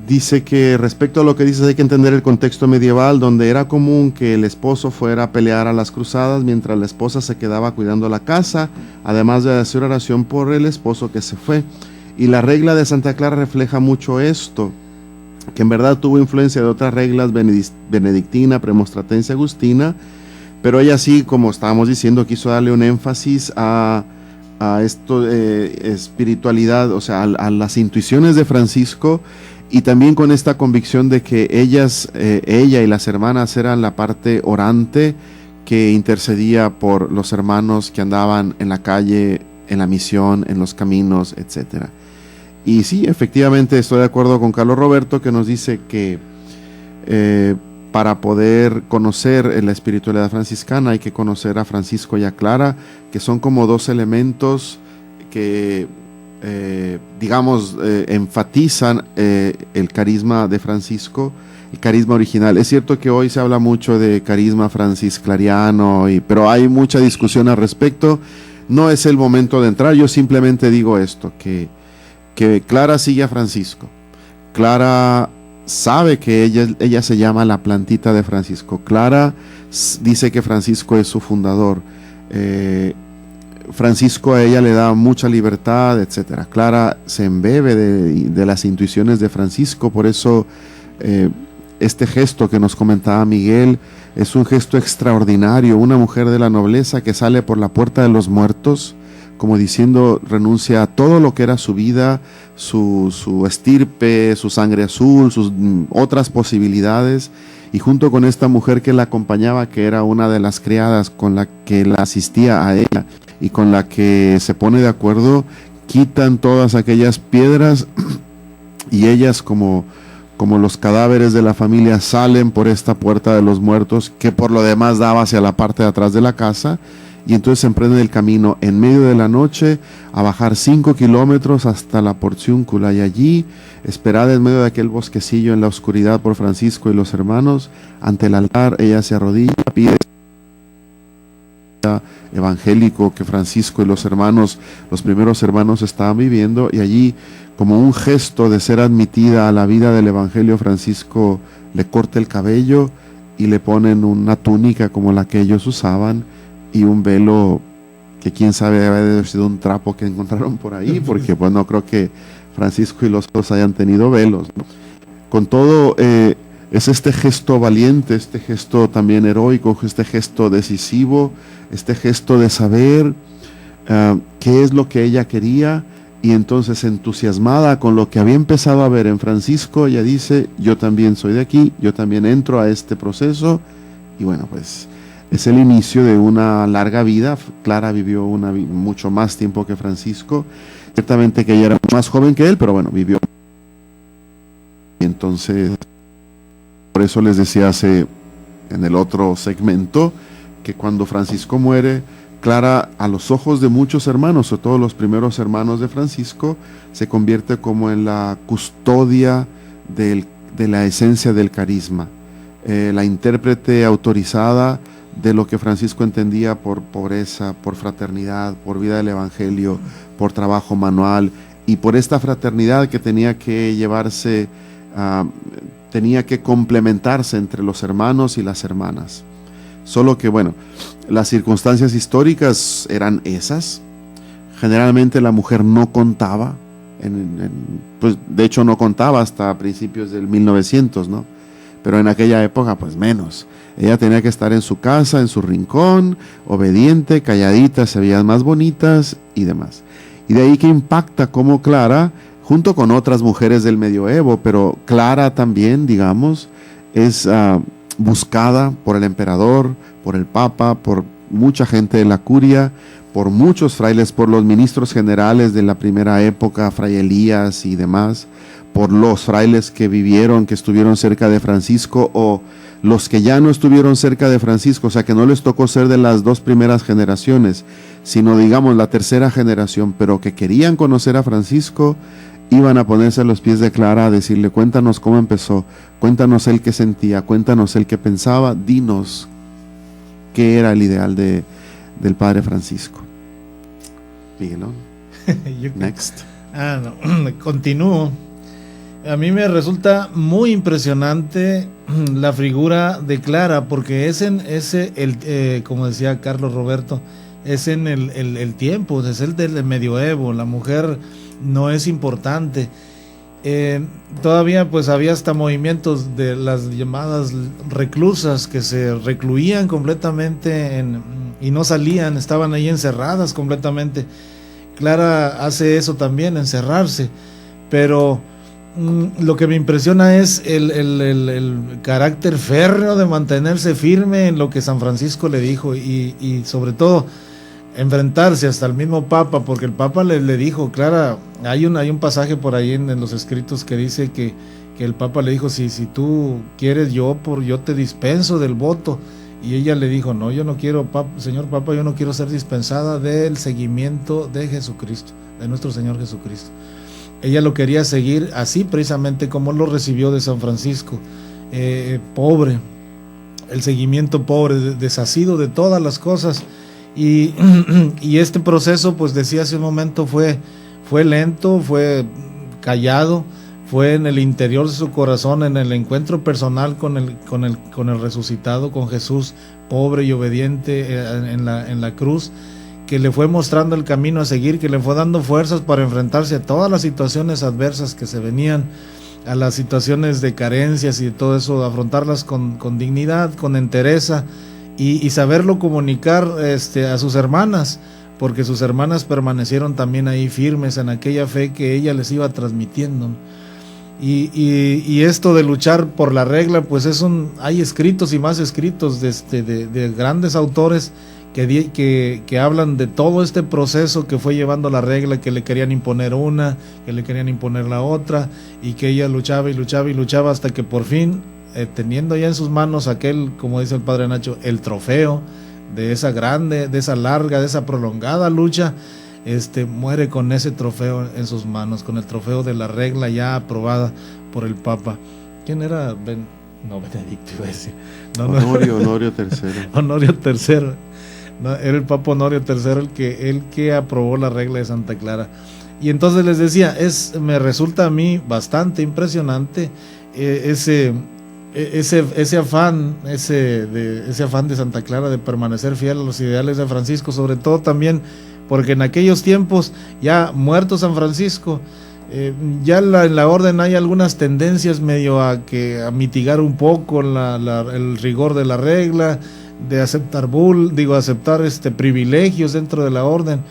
Dice que respecto a lo que dices hay que entender el contexto medieval, donde era común que el esposo fuera a pelear a las cruzadas mientras la esposa se quedaba cuidando la casa, además de hacer oración por el esposo que se fue. Y la regla de Santa Clara refleja mucho esto, que en verdad tuvo influencia de otras reglas benedictina, premonstratense, agustina, pero ella sí, como estábamos diciendo, quiso darle un énfasis a esto espiritualidad, o sea, a las intuiciones de Francisco, y también con esta convicción de que ella y las hermanas eran la parte orante que intercedía por los hermanos que andaban en la calle, en la misión, en los caminos, etc. Y sí, efectivamente estoy de acuerdo con Carlos Roberto, que nos dice que para poder conocer la espiritualidad franciscana hay que conocer a Francisco y a Clara, que son como dos elementos que enfatizan el carisma de Francisco, el carisma original. Es cierto que hoy se habla mucho de carisma francisclariano, pero hay mucha discusión al respecto. No es el momento de entrar. Yo simplemente digo esto, que Clara sigue a Francisco. Clara sabe que ella se llama la plantita de Francisco. Clara dice que Francisco es su fundador. Francisco a ella le da mucha libertad, etcétera. Clara se embebe de las intuiciones de Francisco, por eso este gesto que nos comentaba Miguel es un gesto extraordinario. Una mujer de la nobleza que sale por la puerta de los muertos, como diciendo, renuncia a todo lo que era su vida, su estirpe, su sangre azul, sus otras posibilidades, y junto con esta mujer que la acompañaba, que era una de las criadas con la que la asistía a ella y con la que se pone de acuerdo, quitan todas aquellas piedras y ellas, como los cadáveres de la familia, salen por esta puerta de los muertos, que por lo demás daba hacia la parte de atrás de la casa, y entonces se emprenden el camino en medio de la noche a bajar 5 kilómetros hasta la Porciúncula, y allí, esperada en medio de aquel bosquecillo en la oscuridad por Francisco y los hermanos, ante el altar ella se arrodilla, pide evangélico que Francisco y los primeros hermanos estaban viviendo, y allí, como un gesto de ser admitida a la vida del evangelio, Francisco le corta el cabello y le ponen una túnica como la que ellos usaban y un velo que quién sabe debe haber sido un trapo que encontraron por ahí, porque pues no creo que Francisco y los otros hayan tenido velos, ¿no? Con todo, es este gesto valiente, este gesto también heroico, este gesto decisivo, este gesto de saber qué es lo que ella quería, y entonces, entusiasmada con lo que había empezado a ver en Francisco, ella dice: yo también soy de aquí, yo también entro a este proceso. Y bueno, pues es el inicio de una larga vida. Clara vivió mucho más tiempo que Francisco, ciertamente que ella era más joven que él, pero bueno, vivió. Y entonces, por eso les decía en el otro segmento, que cuando Francisco muere, Clara, a los ojos de muchos hermanos, sobre todo los primeros hermanos de Francisco, se convierte como en la custodia de la esencia del carisma, la intérprete autorizada de lo que Francisco entendía por pobreza, por fraternidad, por vida del evangelio, por trabajo manual, y por esta fraternidad que tenía que llevarse, tenía que complementarse entre los hermanos y las hermanas. Solo que, bueno, las circunstancias históricas eran esas. Generalmente la mujer no contaba, pues de hecho no contaba hasta principios del 1900, ¿no? Pero en aquella época, pues menos. Ella tenía que estar en su casa, en su rincón, obediente, calladita, se veían más bonitas y demás. Y de ahí que impacta cómo Clara, junto con otras mujeres del medioevo, pero Clara también, digamos, es buscada por el emperador, por el papa, por mucha gente de la curia, por muchos frailes, por los ministros generales de la primera época, Fray Elías y demás, por los frailes que estuvieron cerca de Francisco, o los que ya no estuvieron cerca de Francisco, o sea que no les tocó ser de las 2 primeras generaciones, sino digamos la tercera generación, pero que querían conocer a Francisco, iban a ponerse a los pies de Clara a decirle: cuéntanos cómo empezó, cuéntanos él qué sentía, cuéntanos él qué pensaba, dinos qué era el ideal del padre Francisco. Miguelón, next.
Continúo. A mí me resulta muy impresionante la figura de Clara, porque es como decía Carlos Roberto, es en el tiempo, es el del medioevo. La mujer no es importante. Todavía pues había hasta movimientos de las llamadas reclusas que se recluían completamente y no salían, estaban ahí encerradas completamente. Clara hace eso también, encerrarse, pero lo que me impresiona es el carácter férreo de mantenerse firme en lo que San Francisco le dijo, y sobre todo enfrentarse hasta el mismo Papa, porque el Papa le dijo: Clara, hay un pasaje por ahí en los escritos que dice que el Papa le dijo: si tú quieres, yo te dispenso del voto. y ella le dijo, no, yo no quiero, señor Papa, yo no quiero ser dispensada del seguimiento de Jesucristo, de nuestro Señor Jesucristo. Ella lo quería seguir así precisamente como lo recibió de San Francisco, pobre, el seguimiento pobre, desasido de todas las cosas, y este proceso, pues decía hace un momento, fue lento, fue callado, fue en el interior de su corazón, en el encuentro personal con el resucitado, con Jesús, pobre y obediente en la cruz, que le fue mostrando el camino a seguir, que le fue dando fuerzas para enfrentarse a todas las situaciones adversas que se venían, a las situaciones de carencias y de todo eso, afrontarlas con dignidad, con entereza, y saberlo comunicar a sus hermanas, porque sus hermanas permanecieron también ahí firmes en aquella fe que ella les iba transmitiendo. Y esto de luchar por la regla, pues hay escritos y más escritos de grandes autores que hablan de todo este proceso que fue llevando la regla, que le querían imponer una, que le querían imponer la otra, y que ella luchaba y luchaba y luchaba hasta que por fin, teniendo ya en sus manos aquel, como dice el padre Nacho, el trofeo de esa grande, de esa larga, de esa prolongada lucha, muere con ese trofeo en sus manos, con el trofeo de la regla ya aprobada por el Papa. ¿Quién era? Benedicto iba a decir.
Honorio III.
Honorio III. No, era el Papa Honorio III el que aprobó la regla de Santa Clara. Y entonces les decía, me resulta a mí bastante impresionante ese afán de Santa Clara de permanecer fiel a los ideales de Francisco, sobre todo también porque en aquellos tiempos, ya muerto San Francisco, ya en la orden hay algunas tendencias medio a mitigar un poco el rigor de la regla, de aceptar privilegios dentro de la orden.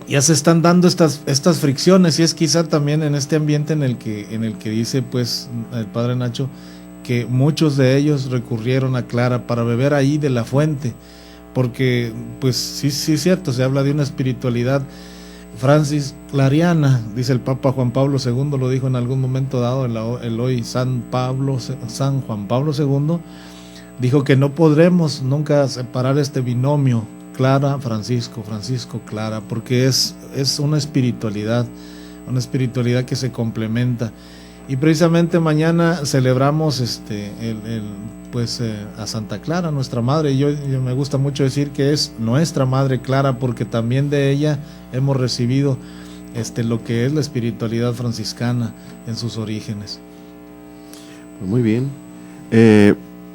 Ya se están dando estas fricciones, y es quizá también en este ambiente en el que dice pues el padre Nacho que muchos de ellos recurrieron a Clara para beber ahí de la fuente, porque pues sí es cierto, se habla de una espiritualidad Francis clariana, dice el Papa Juan Pablo II, lo dijo en algún momento dado, el hoy San Juan Pablo II, dijo que no podremos nunca separar este binomio Clara Francisco, Francisco Clara, porque es una espiritualidad que se complementa. Y precisamente mañana celebramos a Santa Clara, nuestra madre. Yo me gusta mucho decir que es nuestra madre Clara, porque también de ella hemos recibido lo que es la espiritualidad franciscana en sus orígenes.
Pues muy bien.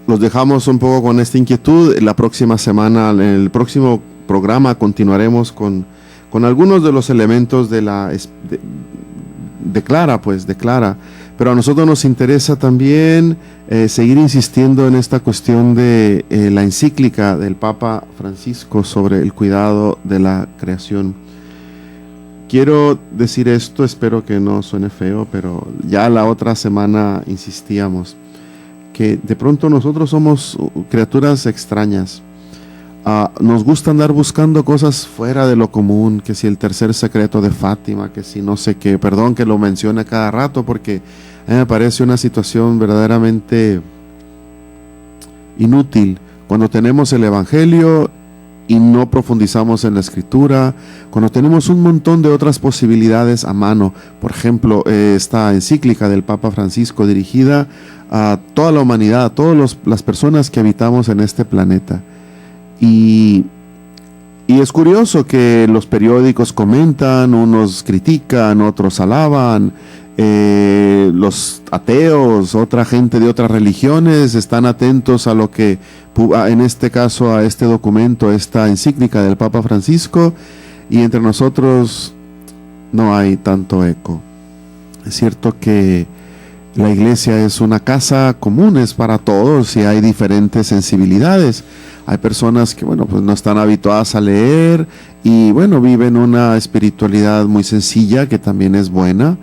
Los dejamos un poco con esta inquietud. La próxima semana, en el próximo programa, continuaremos con algunos de los elementos de Clara, pero a nosotros nos interesa también seguir insistiendo en esta cuestión de la encíclica del Papa Francisco sobre el cuidado de la creación. Quiero decir esto, espero que no suene feo, pero ya la otra semana insistíamos que de pronto nosotros somos criaturas extrañas. Nos gusta andar buscando cosas fuera de lo común, que si el tercer secreto de Fátima, que si no sé qué, perdón que lo mencione cada rato, porque a mí me parece una situación verdaderamente inútil cuando tenemos el Evangelio y no profundizamos en la Escritura, cuando tenemos un montón de otras posibilidades a mano. Por ejemplo, esta encíclica del Papa Francisco dirigida a toda la humanidad, a todas las personas que habitamos en este planeta. Y es curioso que los periódicos comentan, unos critican, otros alaban, los ateos, otra gente de otras religiones están atentos a lo que, en este caso, a este documento, esta encíclica del Papa Francisco, y entre nosotros no hay tanto eco. Es cierto que la iglesia es una casa común, es para todos, y hay diferentes sensibilidades. Hay personas que, pues no están habituadas a leer y, viven una espiritualidad muy sencilla, que también es buena,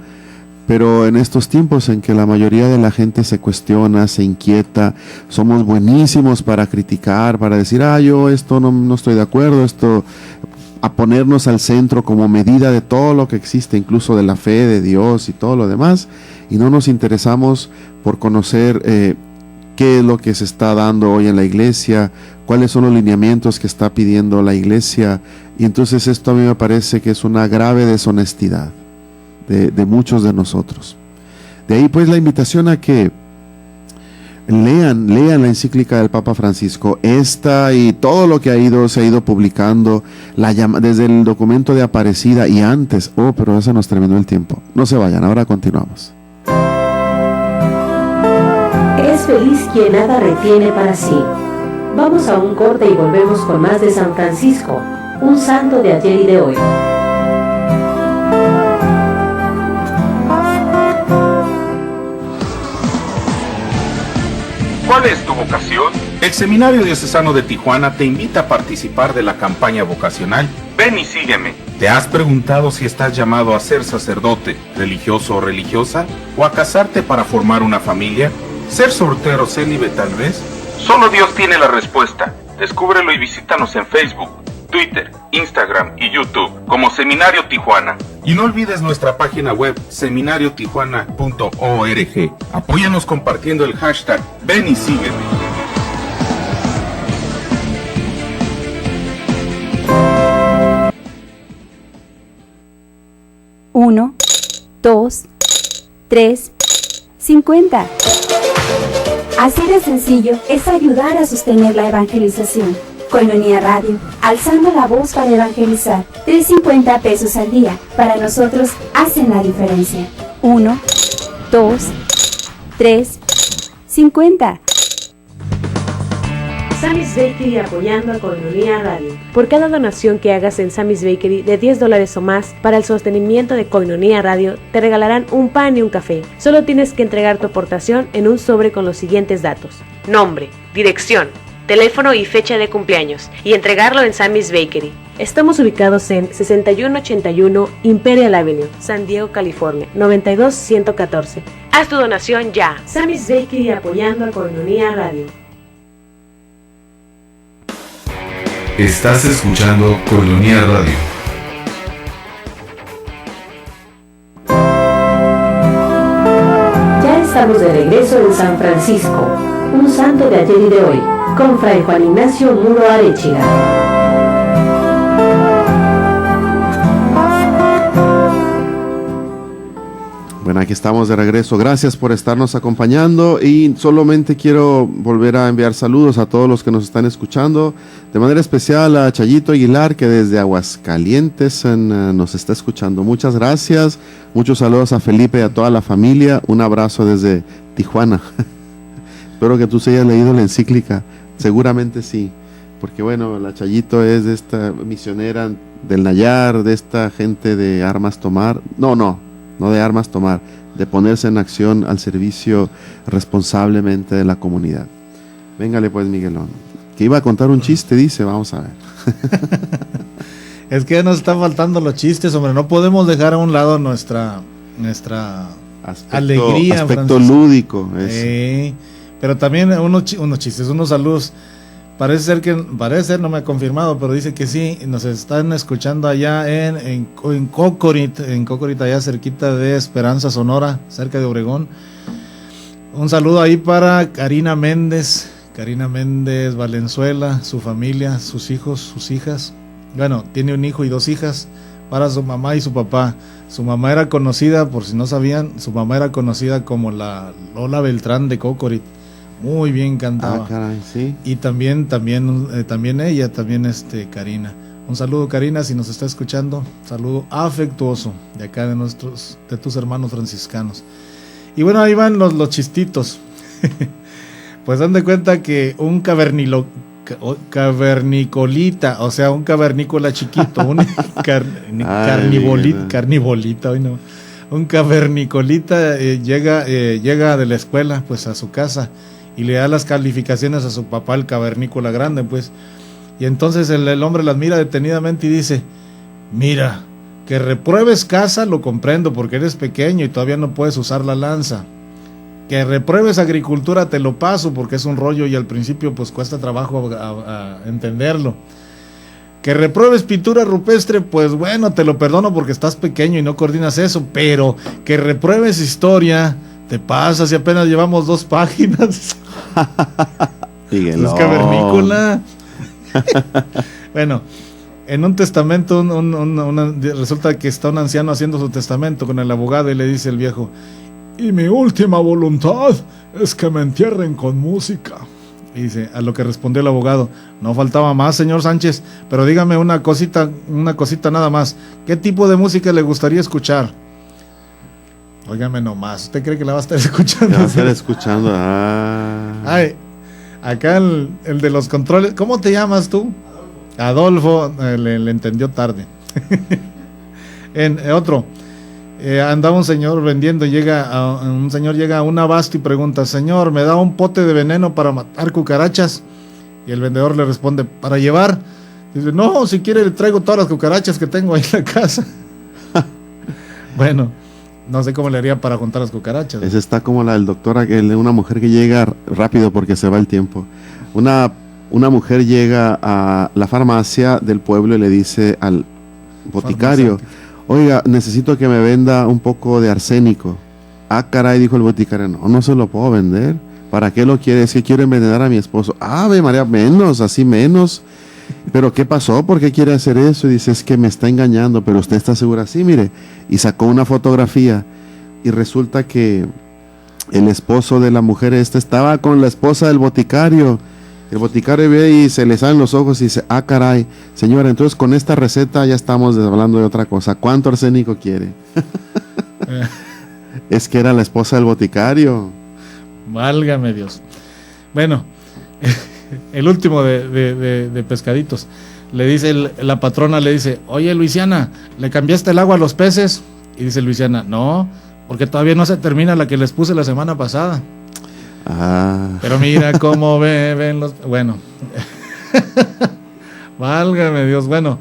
pero en estos tiempos en que la mayoría de la gente se cuestiona, se inquieta, somos buenísimos para criticar, para decir, yo esto no estoy de acuerdo, a ponernos al centro como medida de todo lo que existe, incluso de la fe de Dios y todo lo demás, y no nos interesamos por conocer qué es lo que se está dando hoy en la iglesia, cuáles son los lineamientos que está pidiendo la iglesia. Y entonces esto a mí me parece que es una grave deshonestidad de muchos de nosotros. De ahí pues la invitación a que lean la encíclica del Papa Francisco, esta y todo lo que se ha ido publicando, desde el documento de Aparecida y antes. Pero eso nos terminó el tiempo. No se vayan, ahora continuamos.
Es feliz quien nada retiene para sí. Vamos a un corte y volvemos con más de San Francisco, un santo de ayer y de hoy.
¿Cuál es tu vocación? El Seminario Diocesano de Tijuana te invita a participar de la campaña vocacional Ven y sígueme. ¿Te has preguntado si estás llamado a ser sacerdote, religioso o religiosa? ¿O a casarte para formar una familia? ¿Ser soltero célibe tal vez? Solo Dios tiene la respuesta. Descúbrelo y visítanos en Facebook, Twitter, Instagram y YouTube como Seminario Tijuana. Y no olvides nuestra página web seminariotijuana.org. Apóyanos compartiendo el hashtag Ven y sígueme.
Uno, 2, 3, 50. Así de sencillo es ayudar a sostener la evangelización. Koinonia Radio, alzando la voz para evangelizar. 3.50 pesos al día, para nosotros hacen la diferencia. 1, 2, 3, 50.
Sammy's Bakery apoyando a Koinonia Radio. Por cada donación que hagas en Sammy's Bakery de $10 o más para el sostenimiento de Koinonia Radio, te regalarán un pan y un café. Solo tienes que entregar tu aportación en un sobre con los siguientes datos: nombre, dirección, teléfono y fecha de cumpleaños, y entregarlo en Sammy's Bakery. Estamos ubicados en 6181 Imperial Avenue, San Diego, California, 92114. Haz tu donación ya. Sammy's Bakery apoyando a Koinonia Radio.
Estás escuchando Koinonia Radio.
Ya estamos de regreso en San Francisco, un santo de ayer y de hoy, con Fray Juan Ignacio Muro Arechiga.
Bueno, aquí estamos de regreso. Gracias por estarnos acompañando y solamente quiero volver a enviar saludos a todos los que nos están escuchando. De manera especial a Chayito Aguilar, que desde Aguascalientes nos está escuchando. Muchas gracias. Muchos saludos a Felipe y a toda la familia. Un abrazo desde Tijuana. Espero que tú se hayas leído la encíclica. Seguramente sí. Porque bueno, la Chayito es de esta misionera del Nayar, de esta gente de armas tomar. No de armas tomar, de ponerse en acción al servicio responsablemente de la comunidad. Véngale pues, Miguelón, que iba a contar un chiste, dice, vamos a ver.
Es que nos están faltando los chistes, hombre, no podemos dejar a un lado nuestra alegría.
Aspecto lúdico.
Pero también unos chistes, unos saludos. Parece ser, no me ha confirmado, pero dice que sí, nos están escuchando allá en Cocorit, allá cerquita de Esperanza, Sonora, cerca de Obregón. Un saludo ahí para Karina Méndez Valenzuela, su familia, sus hijos, sus hijas. Bueno, tiene un hijo y 2 hijas, para su mamá y su papá. Su mamá era conocida, por si no sabían, su mamá era conocida como la Lola Beltrán de Cocorit. Muy bien cantaba.
Caray, sí.
Y también ella, Karina. Un saludo, Karina, si nos está escuchando. Saludo afectuoso de acá de tus hermanos franciscanos. Y bueno, ahí van los chistitos. Pues dan de cuenta que un cavernicolita, o sea, un cavernícola chiquito, un carnivolita, hoy no. Un cavernicolita llega de la escuela pues a su casa y le da las calificaciones a su papá, el cavernícola grande, pues. Y entonces el hombre las mira detenidamente y dice: mira, que repruebes casa lo comprendo porque eres pequeño y todavía no puedes usar la lanza. Que repruebes agricultura te lo paso porque es un rollo y al principio pues cuesta trabajo a entenderlo. Que repruebes pintura rupestre, pues bueno, te lo perdono porque estás pequeño y no coordinas eso, pero que repruebes historia te pasa si apenas llevamos 2 páginas?
Miguelón.
Es cavernícola. Bueno, en un testamento, resulta que está un anciano haciendo su testamento con el abogado y le dice el viejo: y mi última voluntad es que me entierren con música. Y dice, a lo que respondió el abogado: no faltaba más, señor Sánchez, pero dígame una cosita nada más. ¿Qué tipo de música le gustaría escuchar? Óigame nomás, ¿usted cree que la va a estar escuchando?
La va a estar escuchando.
Ay, acá el de los controles, ¿cómo te llamas tú? Adolfo, le entendió tarde. En otro, andaba un señor vendiendo, un señor llega a un abasto y pregunta: señor, ¿me da un pote de veneno para matar cucarachas? Y el vendedor le responde: ¿para llevar? Dice: no, si quiere le traigo todas las cucarachas que tengo ahí en la casa. Bueno, no sé cómo le haría para contar las cucarachas.
Esa está como la del doctor, una mujer que llega rápido porque se va el tiempo. Una mujer llega a la farmacia del pueblo y le dice al boticario: oiga, necesito que me venda un poco de arsénico. Ah, caray, dijo el boticario: no se lo puedo vender. ¿Para qué lo quiere? Es que quiero envenenar a mi esposo. Ave María, menos, así menos. ¿Pero qué pasó? ¿Por qué quiere hacer eso? Y dice: es que me está engañando. ¿Pero usted está segura? Sí, mire. Y sacó una fotografía y resulta que el esposo de la mujer estaba con la esposa del boticario. El boticario ve y se le salen los ojos y dice: ah, caray, señora, entonces con esta receta ya estamos hablando de otra cosa. ¿Cuánto arsénico quiere? Es que era la esposa del boticario.
Válgame Dios. Bueno, el último de pescaditos. Le dice la patrona, le dice: oye, Luisiana, ¿le cambiaste el agua a los peces? Y dice Luisiana: no, porque todavía no se termina la que les puse la semana pasada. Pero mira cómo ven los... Bueno. Válgame Dios. Bueno,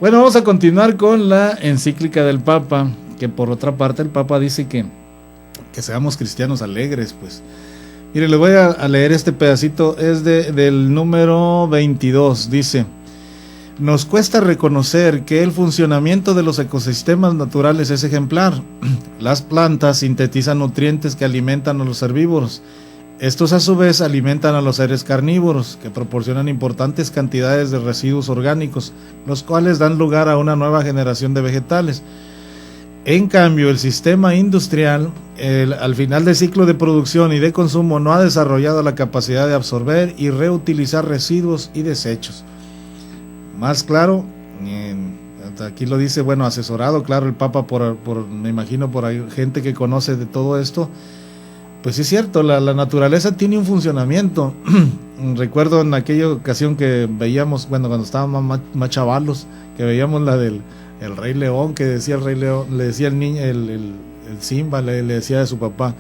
vamos a continuar con la encíclica del Papa, que por otra parte el Papa dice que seamos cristianos alegres, pues. Mire, le voy a leer este pedacito, es del número 22, dice: nos cuesta reconocer que el funcionamiento de los ecosistemas naturales es ejemplar. Las plantas sintetizan nutrientes que alimentan a los herbívoros. Estos a su vez alimentan a los seres carnívoros, que proporcionan importantes cantidades de residuos orgánicos, los cuales dan lugar a una nueva generación de vegetales. En cambio, el sistema industrial, al final del ciclo de producción y de consumo, no ha desarrollado la capacidad de absorber y reutilizar residuos y desechos. Más claro, aquí lo dice, bueno, asesorado, claro, el Papa me imagino por ahí, gente que conoce de todo esto. Pues es cierto, la naturaleza tiene un funcionamiento. Recuerdo en aquella ocasión que veíamos, bueno, cuando estábamos más chavalos, que veíamos la del Rey León, que decía el Rey León, le decía el niño, el Simba, le decía de su papá: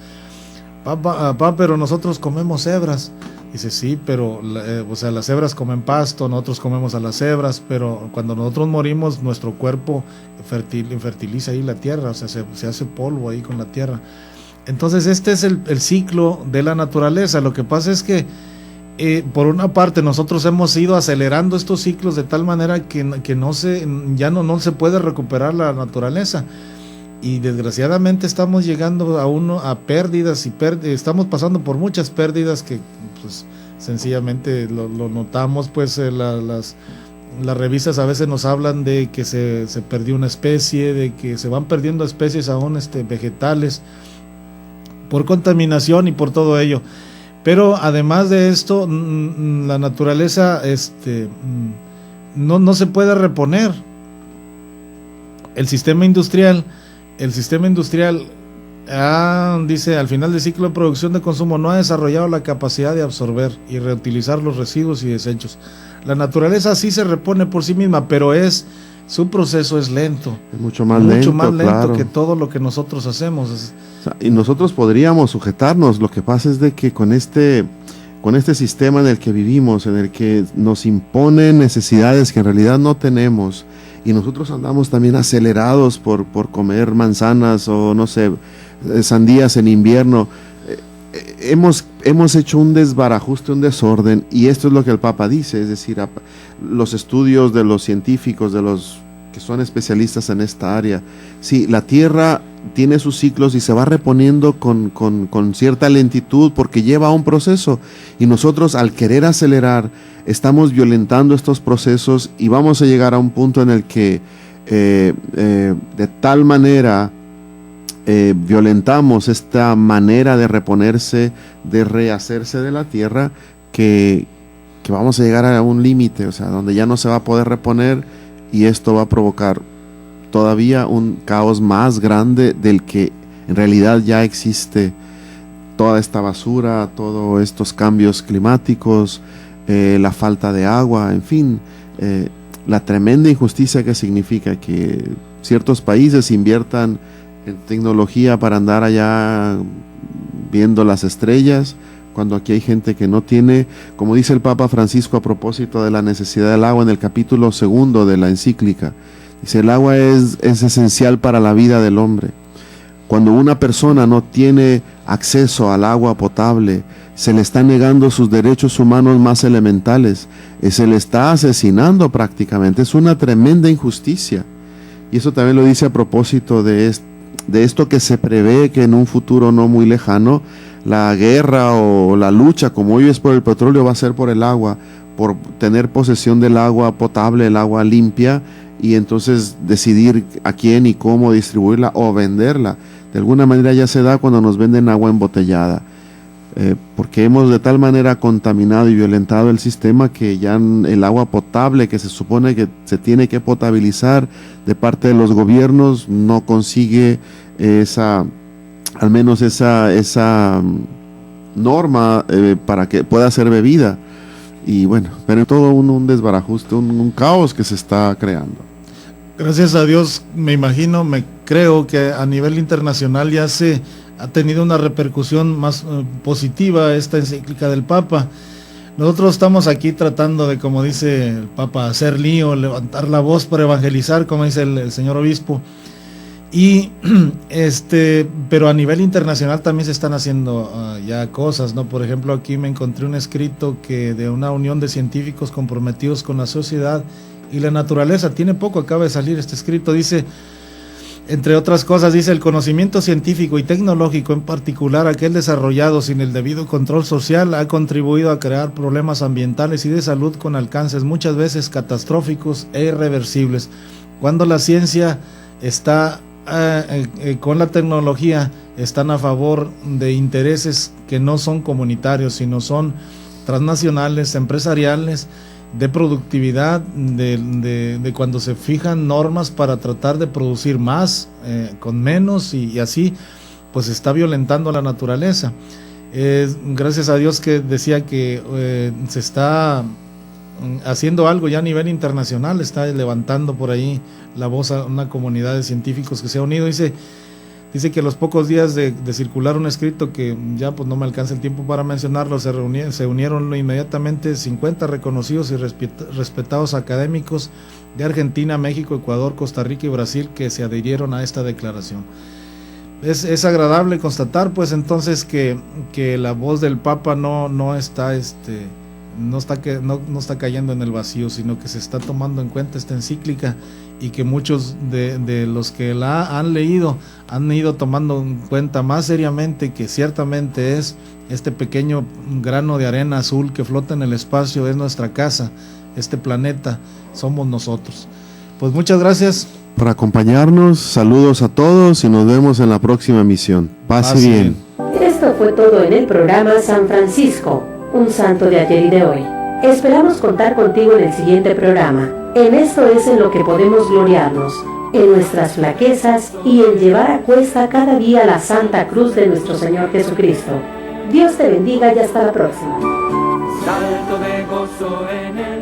papá, pero nosotros comemos cebras. Dice: sí, pero las cebras comen pasto, nosotros comemos a las cebras, pero cuando nosotros morimos, nuestro cuerpo fertiliza ahí la tierra, o sea, se hace polvo ahí con la tierra. Entonces este es el ciclo de la naturaleza. Lo que pasa es que por una parte nosotros hemos ido acelerando estos ciclos de tal manera que no se puede recuperar la naturaleza, y desgraciadamente estamos llegando a pérdidas estamos pasando por muchas pérdidas que pues sencillamente lo notamos, pues las revistas a veces nos hablan de que se perdió una especie, de que se van perdiendo especies aún vegetales por contaminación y por todo ello. Pero además de esto, la naturaleza no se puede reponer. El sistema industrial dice: al final del ciclo de producción de consumo no ha desarrollado la capacidad de absorber y reutilizar los residuos y desechos. La naturaleza sí se repone por sí misma, pero su proceso es lento.
Es mucho más lento
claro, que todo lo que nosotros hacemos.
Y nosotros podríamos sujetarnos. Lo que pasa es de que con este sistema en el que vivimos, en el que nos imponen necesidades que en realidad no tenemos, y nosotros andamos también acelerados por comer manzanas o no sé, sandías en invierno, hemos hecho un desbarajuste, un desorden, y esto es lo que el Papa dice. Es decir, los estudios de los científicos, de los que son especialistas en esta área. Sí, la Tierra tiene sus ciclos y se va reponiendo con cierta lentitud porque lleva un proceso, y nosotros, al querer acelerar, estamos violentando estos procesos y vamos a llegar a un punto en el que de tal manera violentamos esta manera de reponerse, de rehacerse de la Tierra, que vamos a llegar a un límite, o sea, donde ya no se va a poder reponer, y esto va a provocar todavía un caos más grande del que en realidad ya existe. Toda esta basura, todos estos cambios climáticos, la falta de agua, en fin, la tremenda injusticia que significa que ciertos países inviertan en tecnología para andar allá viendo las estrellas, cuando aquí hay gente que no tiene, como dice el Papa Francisco a propósito de la necesidad del agua en el capítulo 2 de la encíclica. Dice, el agua es esencial para la vida del hombre. Cuando una persona no tiene acceso al agua potable, se le está negando sus derechos humanos más elementales, se le está asesinando prácticamente. Es una tremenda injusticia. Y eso también lo dice a propósito de esto que se prevé que en un futuro no muy lejano, la guerra o la lucha, como hoy es por el petróleo, va a ser por el agua, por tener posesión del agua potable, el agua limpia, y entonces decidir a quién y cómo distribuirla o venderla. De alguna manera ya se da cuando nos venden agua embotellada, porque hemos de tal manera contaminado y violentado el sistema que ya el agua potable que se supone que se tiene que potabilizar de parte de los gobiernos no consigue al menos esa norma para que pueda ser bebida. Y bueno, pero todo un desbarajuste, un caos que se está creando.
Gracias a Dios, creo que a nivel internacional ya se ha tenido una repercusión más positiva esta encíclica del Papa. Nosotros estamos aquí tratando de, como dice el Papa, hacer lío, levantar la voz para evangelizar, como dice el señor obispo. Y pero a nivel internacional también se están haciendo ya cosas, ¿no? Por ejemplo, aquí me encontré un escrito de una unión de científicos comprometidos con la sociedad y la naturaleza. Tiene poco, acaba de salir este escrito. Dice, entre otras cosas, dice, el conocimiento científico y tecnológico, en particular aquel desarrollado sin el debido control social, ha contribuido a crear problemas ambientales y de salud con alcances muchas veces catastróficos e irreversibles. Cuando la ciencia está con la tecnología, están a favor de intereses que no son comunitarios, sino son transnacionales, empresariales, de productividad, de cuando se fijan normas para tratar de producir más con menos, y así pues está violentando la naturaleza. Gracias a Dios que decía que se está haciendo algo ya a nivel internacional, está levantando por ahí la voz a una comunidad de científicos que se ha unido. Dice que a los pocos días de circular un escrito, que ya pues no me alcanza el tiempo para mencionarlo, se unieron inmediatamente 50 reconocidos y respetados académicos de Argentina, México, Ecuador, Costa Rica y Brasil, que se adhirieron a esta declaración. Es agradable constatar pues entonces que la voz del Papa no está cayendo en el vacío, sino que se está tomando en cuenta esta encíclica, y que muchos de los que la han leído han ido tomando en cuenta más seriamente que ciertamente es este pequeño grano de arena azul que flota en el espacio, es nuestra casa, este planeta somos nosotros. Pues muchas gracias
por acompañarnos, saludos a todos y nos vemos en la próxima emisión. Pase bien.
Esto fue todo en el programa San Francisco, un santo de ayer y de hoy. Esperamos contar contigo en el siguiente programa. En esto es en lo que podemos gloriarnos, en nuestras flaquezas y en llevar a cuesta cada día la Santa Cruz de nuestro Señor Jesucristo. Dios te bendiga y hasta la próxima.
Salto de gozo en el